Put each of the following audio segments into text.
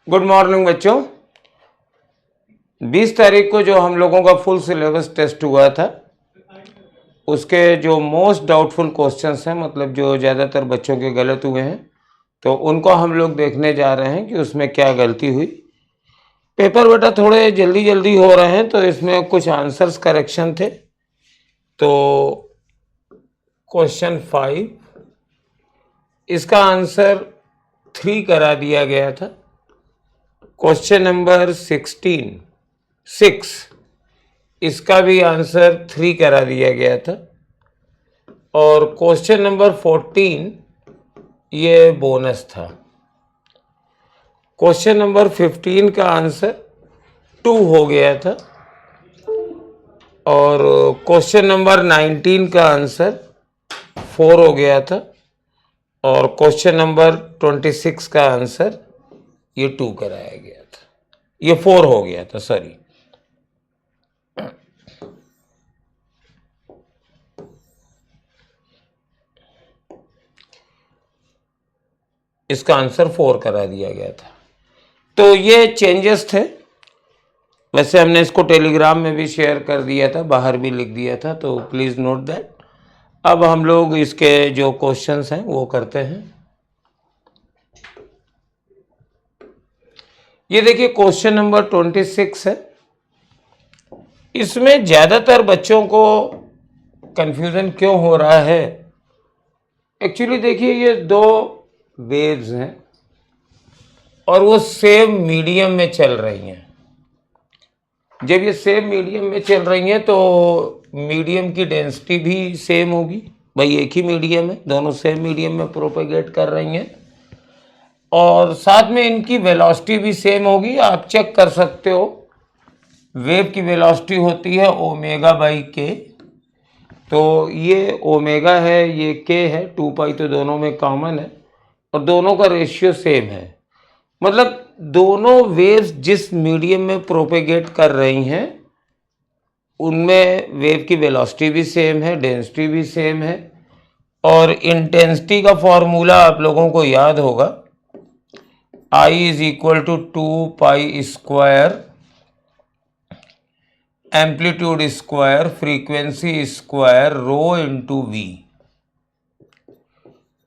Good morning बच्चों। 20 तारीख को जो हम लोगों का फुल सिलेबस टेस्ट हुआ था उसके जो मोस्ट डाउटफुल क्वेश्चंस हैं, मतलब जो ज़्यादातर बच्चों के गलत हुए हैं, तो उनको हम लोग देखने जा रहे हैं कि उसमें क्या गलती हुई। पेपर बेटा थोड़े जल्दी जल्दी हो रहे हैं तो इसमें कुछ आंसर्स करेक्शन थे। तो क्वेश्चन 5 इसका आंसर 3 करा दिया गया था। क्वेश्चन नंबर 6 इसका भी आंसर 3 करा दिया गया था। और क्वेश्चन नंबर 14 ये बोनस था। क्वेश्चन नंबर 15 का आंसर 2 हो गया था। और क्वेश्चन नंबर 19 का आंसर 4 हो गया था। और क्वेश्चन नंबर 26 का आंसर ये 2 कराया गया था, ये 4 हो गया था, सॉरी। इसका आंसर 4 करा दिया गया था। तो ये चेंजेस थे। वैसे हमने इसको टेलीग्राम में भी शेयर कर दिया था, बाहर भी लिख दिया था, तो प्लीज़ नोट दैट। अब हम लोग इसके जो क्वेश्चंस हैं वो करते हैं। ये देखिए क्वेश्चन नंबर 26 है। इसमें ज़्यादातर बच्चों को कंफ्यूजन क्यों हो रहा है? एक्चुअली देखिए ये 2 वेव्स हैं और वो सेम मीडियम में चल रही हैं। जब ये सेम मीडियम में चल रही हैं तो मीडियम की डेंसिटी भी सेम होगी। भाई एक ही मीडियम है, दोनों सेम मीडियम में प्रोपेगेट कर रही हैं। और साथ में इनकी वेलोसिटी भी सेम होगी। आप चेक कर सकते हो, वेव की वेलोसिटी होती है ओमेगा बाई के। तो ये ओमेगा है, ये के है, 2 पाई तो दोनों में कॉमन है और दोनों का रेशियो सेम है। मतलब दोनों वेव्स जिस मीडियम में प्रोपेगेट कर रही हैं उनमें वेव की वेलोसिटी भी सेम है, डेंसिटी भी सेम है। और इंटेंसिटी का फॉर्मूला आप लोगों को याद होगा, I is equal to 2 pi square amplitude square frequency square rho into v.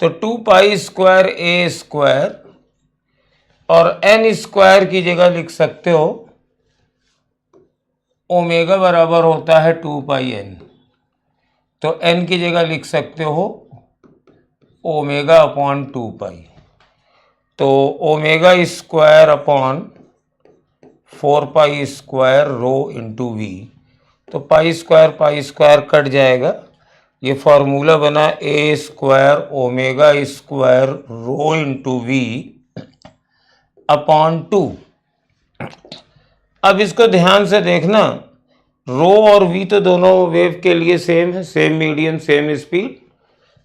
तो 2 पाई स्क्वायर ए स्क्वायर और एन स्क्वायर की जगह लिख सकते हो ओमेगा बराबर होता है 2 पाई एन। तो एन की जगह लिख सकते हो ओमेगा अपॉन 2 पाई। तो omega square upon 4 pi square rho into v. तो पाई स्क्वायर कट जाएगा। ये फॉर्मूला बना A square omega square rho into v upon 2। अब इसको ध्यान से देखना, रो और वी तो दोनों वेव के लिए सेम है, same medium same speed,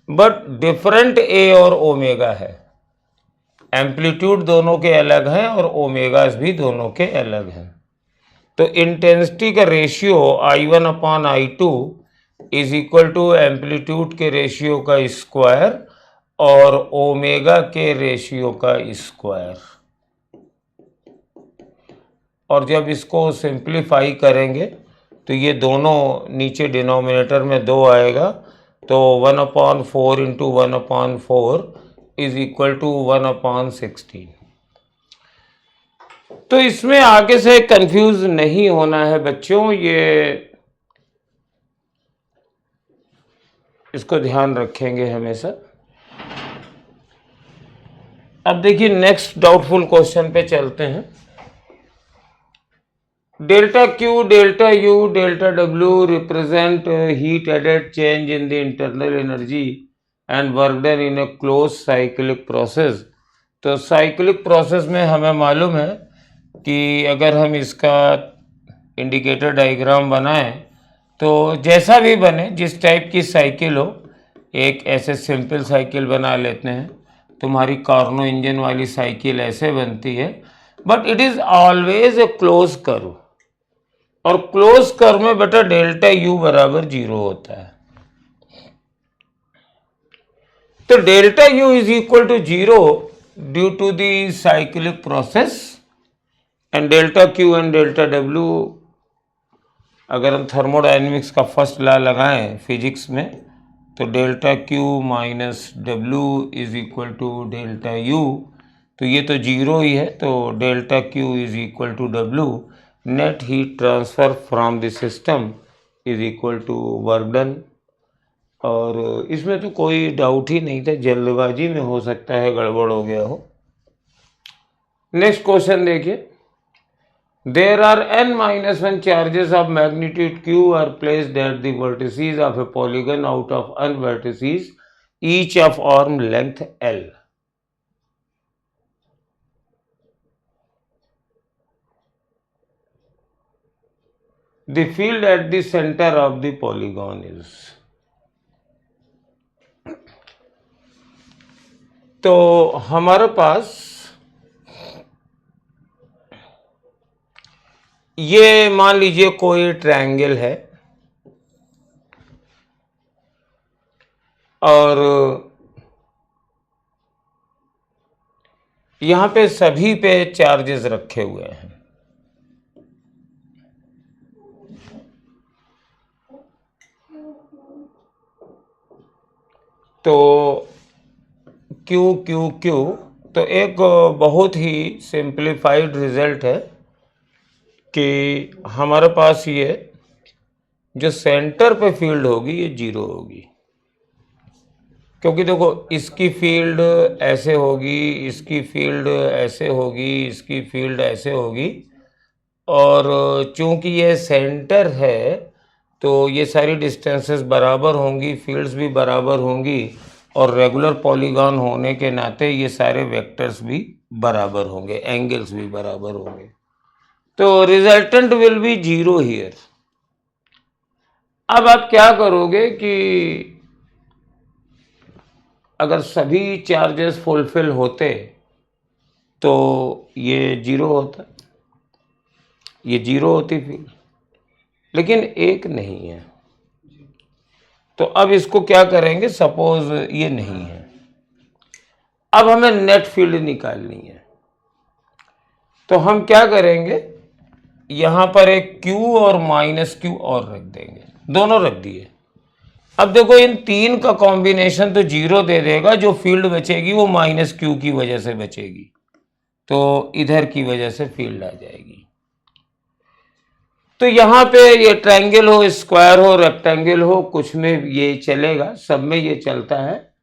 but different A और ओमेगा है। एम्पलीट्यूड दोनों के अलग हैं और ओमेगास भी दोनों के अलग हैं। तो इंटेंसिटी का ratio I1 upon I2 is equal to amplitude के रेशियो का स्क्वायर और ओमेगा के रेशियो का स्क्वायर। और जब इसको सिंप्लीफाई करेंगे तो ये दोनों नीचे डिनोमिनेटर में 2 आएगा। तो 1/4 इंटू 1/4 इज इक्वल टू 1/16। तो इसमें आगे से कंफ्यूज नहीं होना है बच्चों, ये इसको ध्यान रखेंगे हमेशा। अब देखिए नेक्स्ट डाउटफुल क्वेश्चन पे चलते हैं। Delta Q, delta U, delta W represent heat added change in the internal energy and work done in a close cyclic process. तो साइक्लिक प्रोसेस में हमें मालूम है कि अगर हम इसका इंडिकेटर डायग्राम बनाएं तो जैसा भी बने, जिस टाइप की साइकिल हो, एक ऐसे सिंपल साइकिल बना लेते हैं। तुम्हारी कार्नो इंजन वाली साइकिल ऐसे बनती है, but it is always a close curve. और क्लोज कर्व में बेटा डेल्टा यू बराबर 0 होता है। तो delta U is equal to 0 due to the cyclic process and delta Q and delta W, अगर हम थर्मोडायनेमिक्स का फर्स्ट लॉ लगाएं फिजिक्स में, तो delta Q minus W is equal to delta U, तो ये तो जीरो ही है, तो delta Q is equal to W, net heat transfer from the system is equal to work done. और इसमें तो कोई डाउट ही नहीं था, जल्दबाजी में हो सकता है गड़बड़ हो गया हो। नेक्स्ट क्वेश्चन देखिए, there are n-1 charges of magnitude q are placed at the vertices of a polygon out of n vertices, each of arm length L. The field at the center of the polygon is. तो हमारे पास ये मान लीजिए कोई triangle है और यहाँ पे सभी पे चार्जेस रखे हुए हैं। तो Q Q Q, तो एक बहुत ही सिंप्लीफाइड रिजल्ट है कि हमारे पास ये जो सेंटर पे फील्ड होगी ये जीरो होगी, क्योंकि देखो इसकी फील्ड ऐसे होगी, इसकी फील्ड ऐसे होगी, इसकी फील्ड ऐसे होगी, और चूंकि ये सेंटर है तो ये सारी डिस्टेंसेस बराबर होंगी, फील्ड्स भी बराबर होंगी, और रेगुलर पॉलीगॉन होने के नाते ये सारे वेक्टर्स भी बराबर होंगे, एंगल्स भी बराबर होंगे, तो resultant will be zero here. अब आप क्या करोगे कि अगर सभी चार्जेस फुलफिल होते तो ये जीरो होता, ये जीरो होती फील्ड, लेकिन एक नहीं है, तो अब इसको क्या करेंगे, सपोज ये नहीं है, अब हमें नेट फील्ड निकालनी है, तो हम क्या करेंगे, यहां पर एक Q और माइनस Q और रख देंगे, दोनों रख दिए। अब देखो इन तीन का कॉम्बिनेशन तो जीरो दे देगा, जो फील्ड बचेगी वो माइनस Q की वजह से बचेगी, तो इधर की वजह से फील्ड आ जाएगी। तो यहाँ पे ये ट्रायंगल हो, स्क्वायर हो, रेक्टेंगल हो, कुछ में ये चलेगा, सब में ये चलता है।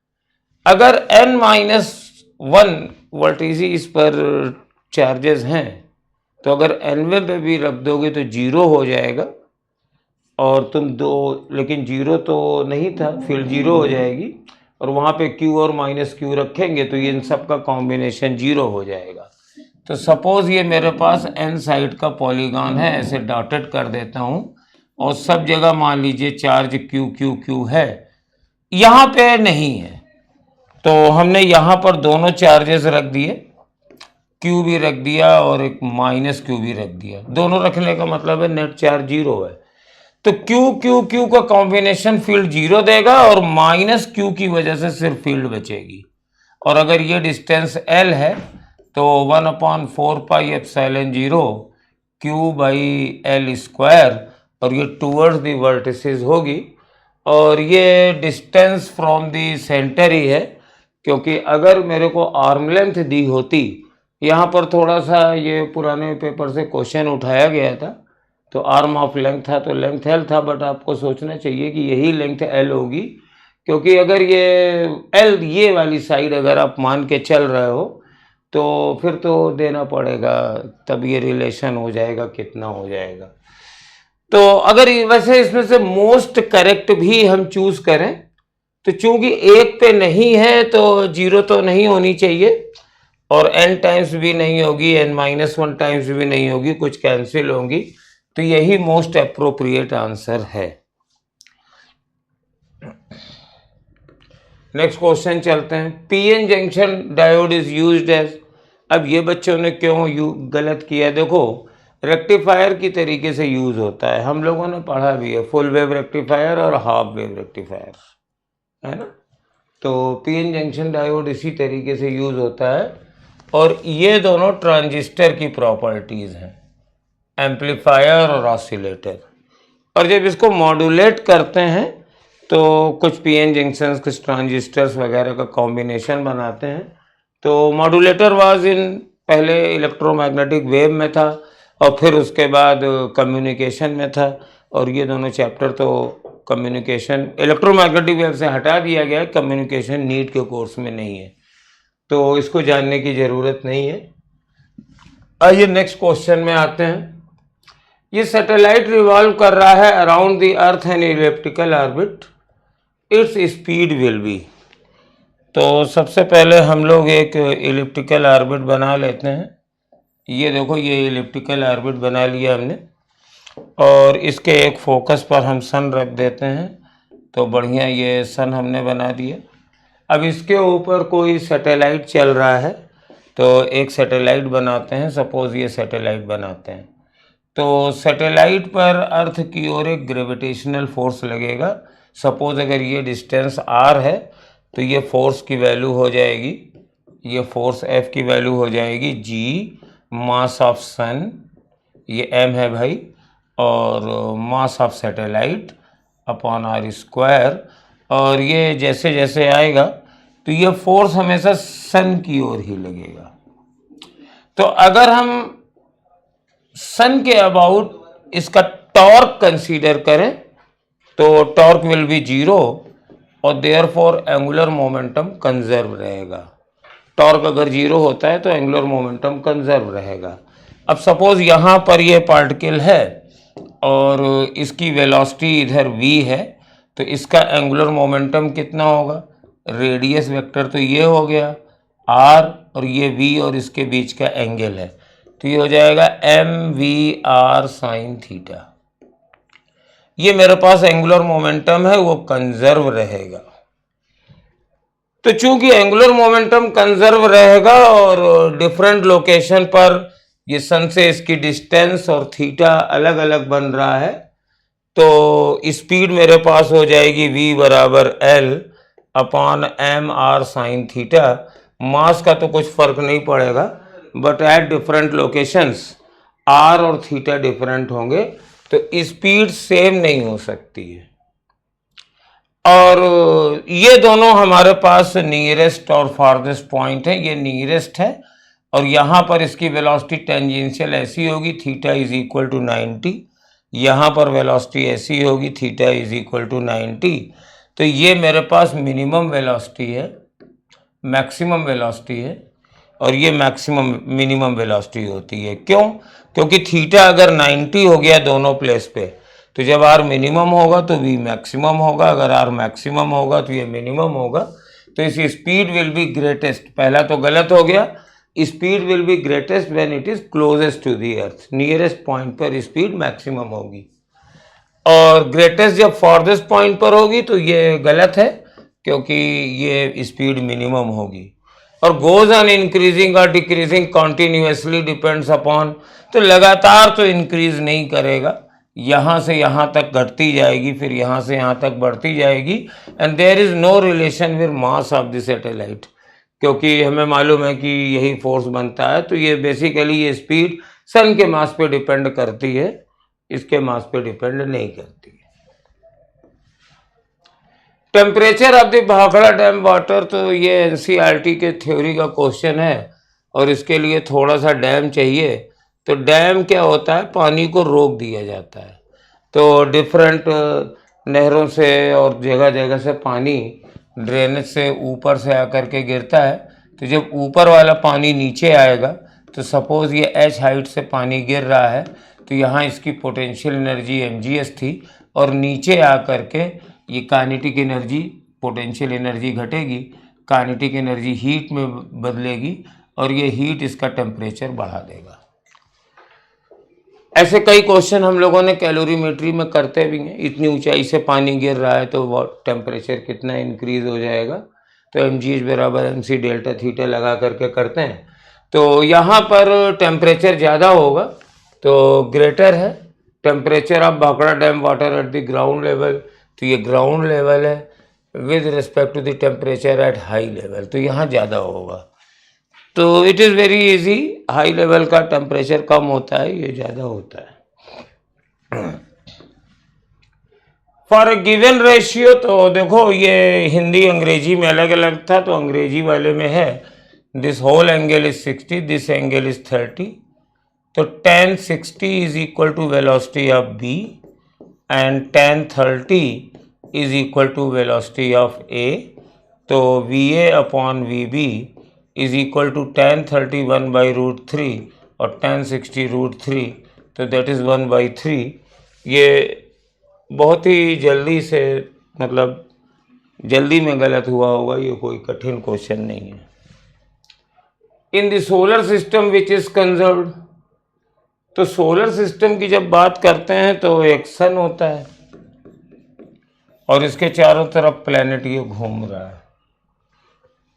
अगर n-1 वर्टिसेस पर चार्जेस हैं तो अगर nवे पे भी रख दोगे तो जीरो हो जाएगा, और तुम दो, लेकिन जीरो तो नहीं था, फील्ड जीरो हो जाएगी, और वहाँ पे Q और माइनस Q रखेंगे तो ये इन सब का कॉम्बिनेशन जीरो हो जाएगा। तो सपोज ये मेरे पास n साइड का पॉलीगॉन है, ऐसे डॉटेड कर देता हूँ, और सब जगह मान लीजिए चार्ज Q Q Q है, यहाँ पे नहीं है, तो हमने यहाँ पर दोनों चार्जेस रख दिए, Q भी रख दिया और एक माइनस Q भी रख दिया, दोनों रखने का मतलब है नेट चार्ज जीरो है, तो Q Q Q का कॉम्बिनेशन फील्ड जीरो देगा और माइनस Q की वजह से सिर्फ फील्ड बचेगी। और अगर ये डिस्टेंस L है तो 1/4πε0 Q बाई L स्क्वायर, और ये टूवर्ड्स दी वर्टिसेस होगी, और ये डिस्टेंस फ्रॉम दी सेंटर ही है, क्योंकि अगर मेरे को आर्म लेंथ दी होती, यहाँ पर थोड़ा सा ये पुराने पेपर से क्वेश्चन उठाया गया था, तो आर्म ऑफ लेंथ था तो लेंथ L था, बट आपको सोचना चाहिए कि यही लेंथ L होगी, क्योंकि अगर ये L ये वाली साइड अगर आप मान के चल रहे हो तो फिर तो देना पड़ेगा, तब ये रिलेशन हो जाएगा, कितना हो जाएगा। तो अगर वैसे इसमें से मोस्ट करेक्ट भी हम चूज करें तो चूंकि एक पे नहीं है तो जीरो तो नहीं होनी चाहिए, और n टाइम्स भी नहीं होगी, n-1 टाइम्स भी नहीं होगी, कुछ कैंसिल होंगी, तो यही मोस्ट अप्रोप्रिएट आंसर है। नेक्स्ट क्वेश्चन चलते हैं, PN junction diode is used as. अब ये बच्चों ने क्यों गलत किया, देखो रेक्टिफायर की तरीके से यूज होता है, हम लोगों ने पढ़ा भी है, फुल वेव रेक्टिफायर और हाफ वेव रेक्टिफायर, है ना, तो पीएन जंक्शन डायोड इसी तरीके से यूज होता है और ये दोनों ट्रांजिस्टर की प्रॉपर्टीज़ हैं, एम्पलीफायर और ऑसिलेटर। और जब इसको मॉड्यूलेट करते हैं तो कुछ पीएन जंक्शंस, कुछ ट्रांजिस्टर्स वगैरह का कॉम्बिनेशन बनाते हैं। तो मॉड्यूलेटर वाज इन, पहले इलेक्ट्रोमैग्नेटिक वेव में था और फिर उसके बाद कम्युनिकेशन में था। और ये दोनों चैप्टर तो कम्युनिकेशन, इलेक्ट्रोमैग्नेटिक वेव से हटा दिया गया है, कम्युनिकेशन नीट के कोर्स में नहीं है, तो इसको जानने की ज़रूरत नहीं है। आइए नेक्स्ट क्वेश्चन में आते हैं। ये सैटेलाइट रिवॉल्व कर रहा है around the earth an elliptical orbit, its speed will be. तो सबसे पहले हम लोग एक इलिप्टिकल ऑर्बिट बना लेते हैं। ये देखो, ये इलिप्टिकल ऑर्बिट बना लिया हमने और इसके एक फोकस पर हम सन रख देते हैं। तो बढ़िया, ये सन हमने बना दिया। अब इसके ऊपर कोई सैटेलाइट चल रहा है, तो एक सैटेलाइट बनाते हैं। सपोज ये सैटेलाइट बनाते हैं, तो सैटेलाइट पर अर्थ की ओर एक ग्रेविटेशनल फोर्स लगेगा। सपोज अगर ये डिस्टेंस r है तो ये फोर्स की वैल्यू हो जाएगी, ये फोर्स F की वैल्यू हो जाएगी g मास ऑफ सन, ये m है भाई, और mass of satellite upon r square. और ये जैसे जैसे आएगा तो ये फोर्स हमेशा सन की ओर ही लगेगा। तो अगर हम सन के अबाउट इसका टॉर्क कंसीडर करें तो टॉर्क विल बी 0 और देयरफॉर एंगुलर मोमेंटम कंजर्व रहेगा। टॉर्क अगर 0 होता है तो एंगुलर मोमेंटम कंजर्व रहेगा। अब सपोज यहाँ पर ये पार्टिकल है और इसकी वेलोसिटी इधर v है, तो इसका एंगुलर मोमेंटम कितना होगा? रेडियस वेक्टर तो ये हो गया r और ये v और इसके बीच का एंगल है, तो ये हो जाएगा mv r साइन थीटा। ये मेरे पास एंगुलर मोमेंटम है, वो कंजर्व रहेगा। तो चूंकि एंगुलर मोमेंटम कंजर्व रहेगा और डिफरेंट लोकेशन पर ये सन से इसकी डिस्टेंस और थीटा अलग अलग बन रहा है, तो स्पीड मेरे पास हो जाएगी v बराबर l upon M R sine theta. Mass का तो कुछ फर्क नहीं पड़ेगा, but at different locations r और थीटा डिफरेंट होंगे तो स्पीड सेम नहीं हो सकती है। और ये दोनों हमारे पास नियरेस्ट और फारदेस्ट पॉइंट है। ये नियरेस्ट है और यहाँ पर इसकी वेलोसिटी टेंजेंशियल ऐसी होगी, थीटा इज इक्वल टू 90। यहाँ पर वेलोसिटी ऐसी होगी, थीटा इज इक्वल टू 90। तो ये मेरे पास मिनिमम वेलोसिटी है, मैक्सिमम वेलोसिटी है, और ये मैक्सिमम मिनिमम वेलोसिटी होती है। क्यों? क्योंकि थीटा अगर 90 हो गया दोनों प्लेस पे, तो जब r मिनिमम होगा तो v मैक्सिमम होगा, अगर r मैक्सिमम होगा तो ये मिनिमम होगा। तो इस स्पीड विल बी ग्रेटेस्ट, पहला तो गलत हो गया, speed will be greatest when it is closest to the earth. Nearest point पर स्पीड मैक्सिमम होगी और ग्रेटेस्ट जब फॉरदेस्ट पॉइंट पर होगी तो ये गलत है, क्योंकि ये स्पीड मिनिमम होगी। और गोज ऑन इंक्रीजिंग और डिक्रीजिंग कॉन्टिन्यूसली डिपेंड्स अपॉन, तो लगातार तो इंक्रीज नहीं करेगा, यहाँ से यहाँ तक घटती जाएगी, फिर यहाँ से यहाँ तक बढ़ती जाएगी। And there is no relation with mass of the satellite, क्योंकि हमें मालूम है कि यही फोर्स बनता है। तो ये बेसिकली ये स्पीड सन के मास पे डिपेंड करती है, इसके मास पे डिपेंड नहीं करती है। Temperature of the Bhakra dam water, तो ये एनसीईआरटी के थ्योरी का क्वेश्चन है और इसके लिए थोड़ा सा डैम चाहिए। तो डैम क्या होता है? पानी को रोक दिया जाता है। तो डिफरेंट नहरों से और जगह जगह से पानी ड्रेनेज से ऊपर से आकर के गिरता है। तो जब ऊपर वाला पानी नीचे आएगा, तो सपोज ये h हाइट से पानी गिर रहा है, तो यहाँ इसकी पोटेंशियल एनर्जी mgs थी और नीचे आकर के ये काइनेटिक एनर्जी, पोटेंशियल एनर्जी घटेगी, काइनेटिक एनर्जी हीट में बदलेगी और ये हीट इसका टेम्परेचर बढ़ा देगा। ऐसे कई क्वेश्चन हम लोगों ने कैलोरीमेट्री में करते भी हैं। इतनी ऊंचाई से पानी गिर रहा है तो वो टेम्परेचर कितना इंक्रीज हो जाएगा, तो mgh बराबर mc डेल्टा थीटा लगा करके करते हैं। तो यहाँ पर टेम्परेचर ज़्यादा होगा तो ग्रेटर है temperature of Bhakra dam water at the ground level, तो ये ग्राउंड लेवल है with respect to the temperature at high level, तो यहाँ ज़्यादा होगा। तो it is very easy, high level का टेम्परेचर कम होता है, ये ज़्यादा होता है। फॉर गिवन रेशियो, तो देखो ये हिंदी अंग्रेजी में अलग अलग था, तो अंग्रेजी वाले में है this whole angle is 60, this angle is 30, तो tan 60 is equal to velocity of b and tan 30 is equal to velocity of a, तो va upon vb is equal to tan 30 1/√3 और tan 60 √3, तो दैट इज़ 1/3। ये बहुत ही जल्दी से, मतलब जल्दी में गलत हुआ होगा, ये कोई कठिन क्वेश्चन नहीं है। In the solar system which is conserved, तो सोलर सिस्टम की जब बात करते हैं तो एक सन होता है और इसके चारों तरफ प्लैनेट ये घूम रहा है,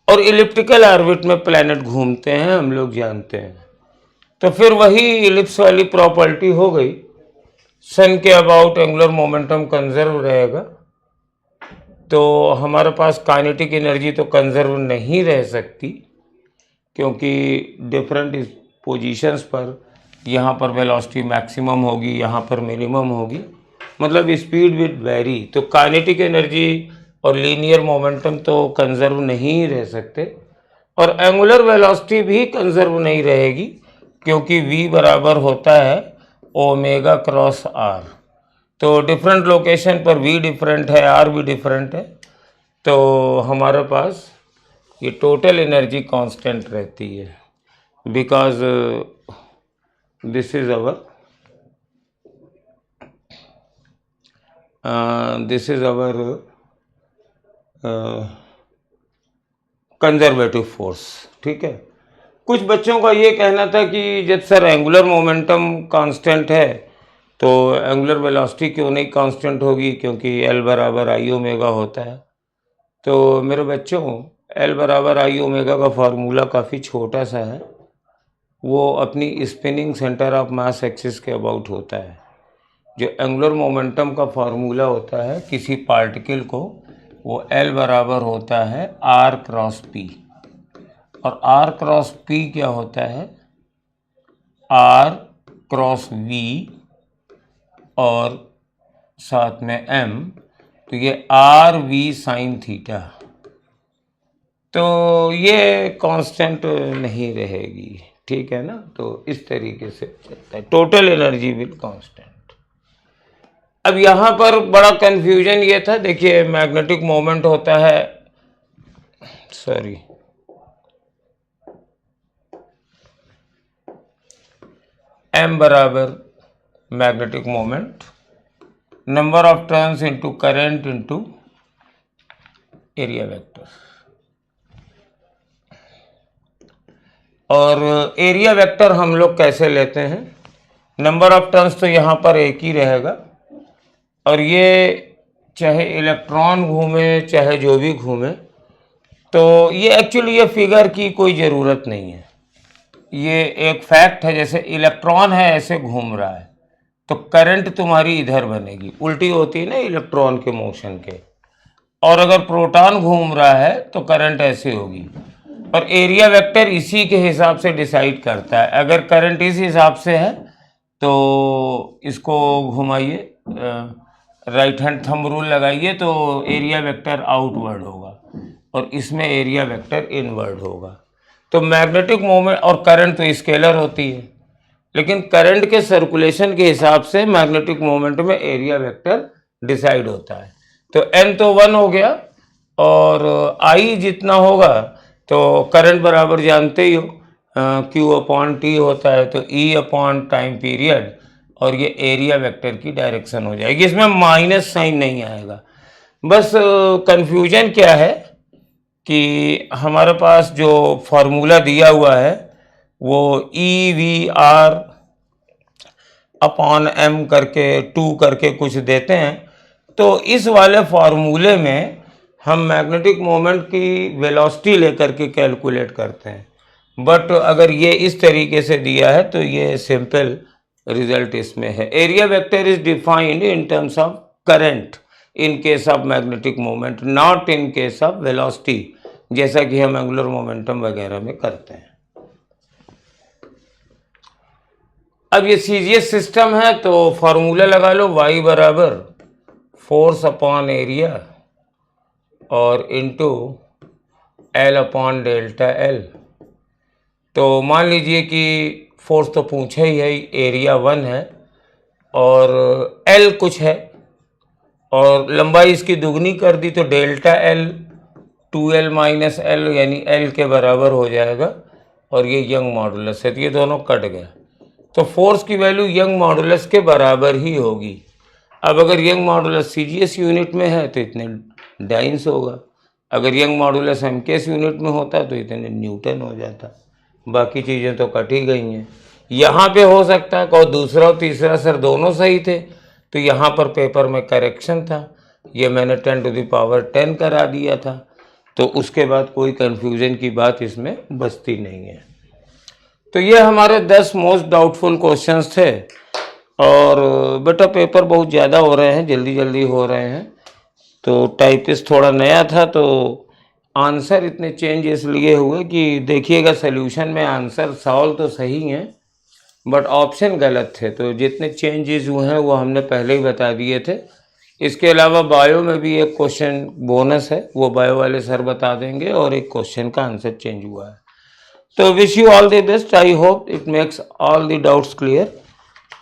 और इलिप्टिकल ऑर्बिट में प्लैनेट घूमते हैं, हम लोग जानते हैं। तो फिर वही इलिप्स वाली प्रॉपर्टी हो गई, सन के अबाउट एंगुलर मोमेंटम कंजर्व रहेगा, तो हमारे पास काइनेटिक एनर्जी तो कंजर्व नहीं रह सकती, क्योंकि डिफरेंट पोजीशंस पर यहाँ पर वेलोसिटी मैक्सिमम होगी, यहाँ पर मिनिमम होगी, मतलब स्पीड विल वेरी, तो काइनेटिक एनर्जी और लीनियर मोमेंटम तो कंजर्व नहीं रह सकते, और एंगुलर वेलोसिटी भी कंजर्व नहीं रहेगी, क्योंकि v बराबर होता है ओमेगा क्रॉस r, तो डिफरेंट लोकेशन पर v डिफरेंट है, r भी डिफरेंट है, तो हमारे पास ये टोटल एनर्जी कांस्टेंट रहती है, because this is our conservative force. ठीक है, कुछ बच्चों का ये कहना था कि जब सर एंगुलर मोमेंटम कांस्टेंट है तो एंगुलर वेलोसिटी क्यों नहीं कांस्टेंट होगी, क्योंकि L बराबर आई ओमेगा होता है। तो मेरे बच्चों, L बराबर आई ओमेगा का फार्मूला काफ़ी छोटा सा है, वो अपनी spinning centre of mass axis के अबाउट होता है। जो एंगुलर मोमेंटम का फार्मूला होता है किसी पार्टिकल को, वो L बराबर होता है R क्रॉस P, और R क्रॉस P क्या होता है, R क्रॉस V और साथ में M, तो ये R V साइन थीटा, तो ये कांस्टेंट नहीं रहेगी। ठीक है ना, तो इस तरीके से चलता है, टोटल एनर्जी विल कांस्टेंट। अब यहाँ पर बड़ा कंफ्यूजन ये था, देखिए मैग्नेटिक मोमेंट होता है, सॉरी m बराबर magnetic moment, number of turns into current into area vector, और एरिया वेक्टर हम लोग कैसे लेते हैं, नंबर ऑफ टर्न्स तो यहाँ पर एक ही रहेगा, और ये चाहे इलेक्ट्रॉन घूमे चाहे जो भी घूमे, तो ये एक्चुअली ये फिगर की कोई ज़रूरत नहीं है, ये एक फैक्ट है। जैसे इलेक्ट्रॉन है ऐसे घूम रहा है, तो करंट तुम्हारी इधर बनेगी, उल्टी होती है ना इलेक्ट्रॉन के मोशन के, और अगर प्रोटॉन घूम रहा है तो करंट ऐसे होगी, और एरिया वेक्टर इसी के हिसाब से डिसाइड करता है। अगर करंट इस हिसाब से है तो इसको घुमाइए, राइट हैंड थंब रूल लगाइए, तो एरिया वेक्टर आउटवर्ड होगा, और इसमें एरिया वेक्टर इनवर्ड होगा। तो मैग्नेटिक मोमेंट और करंट तो स्केलर होती है, लेकिन करंट के सर्कुलेशन के हिसाब से मैग्नेटिक मोमेंट में एरिया वेक्टर डिसाइड होता है। तो n तो 1 हो गया, और I जितना होगा तो करंट बराबर जानते ही हो, Q अपॉन T होता है, तो E अपॉन टाइम पीरियड, और ये एरिया वेक्टर की डायरेक्शन हो जाएगी, इसमें माइनस साइन नहीं आएगा। बस कंफ्यूजन क्या है कि हमारे पास जो फार्मूला दिया हुआ है वो EVR अपॉन M करके 2 करके कुछ देते हैं, तो इस वाले फार्मूले में हम मैग्नेटिक मोमेंट की वेलोसिटी लेकर के कैलकुलेट करते हैं। बट अगर ये इस तरीके से दिया है तो ये सिंपल रिजल्ट इसमें है। Area vector is defined in terms of current in case of magnetic moment, not in case of velocity, जैसा कि हम एंगुलर मोमेंटम वगैरह में करते हैं। अब ये सीजीएस सिस्टम है तो फॉर्मूला लगा लो, y बराबर फोर्स अपॉन एरिया और into L upon delta L। तो मान लीजिए कि फोर्स तो पूछा ही है, एरिया 1 है और L कुछ है और लंबाई इसकी दुगनी कर दी तो delta L 2L minus L यानी L के बराबर हो जाएगा और ये यंग मॉडुलस है तो ये दोनों कट गए। तो फोर्स की वैल्यू यंग मॉडुलस के बराबर ही होगी। अब अगर यंग मॉडुलस सीजीएस यूनिट में है तो इतने डाइन्स होगा, अगर यंग मॉडुलस एमकेएस यूनिट में होता तो इतने न्यूटन हो जाता। बाकी चीज़ें तो कट ही गई हैं। यहाँ पे हो सकता है और दूसरा और तीसरा सर दोनों सही थे तो यहाँ पर पेपर में करेक्शन था, ये मैंने 10⁻10 करा दिया था, तो उसके बाद कोई कन्फ्यूज़न की बात इसमें बचती नहीं है। तो ये हमारे 10 मोस्ट डाउटफुल क्वेश्चंस थे और बेटा पेपर बहुत ज़्यादा हो रहे हैं, जल्दी जल्दी हो रहे हैं, तो टाइपिस्ट थोड़ा नया था तो आंसर इतने चेंज इसलिए हुए कि देखिएगा सॉल्यूशन में आंसर सॉल्व तो सही हैं बट ऑप्शन गलत थे, तो जितने चेंजेस हुए हैं वो हमने पहले ही बता दिए थे। इसके अलावा बायो में भी एक क्वेश्चन बोनस है, वो बायो वाले सर बता देंगे और एक क्वेश्चन का आंसर चेंज हुआ है। तो wish you all the best, I hope it makes all the doubts clear.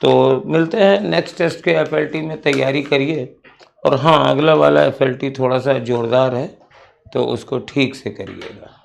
तो मिलते हैं नेक्स्ट टेस्ट के एफएलटी में, तैयारी करिए और हाँ अगला वाला एफएलटी थोड़ा सा ज़ोरदार है तो उसको ठीक से करिएगा।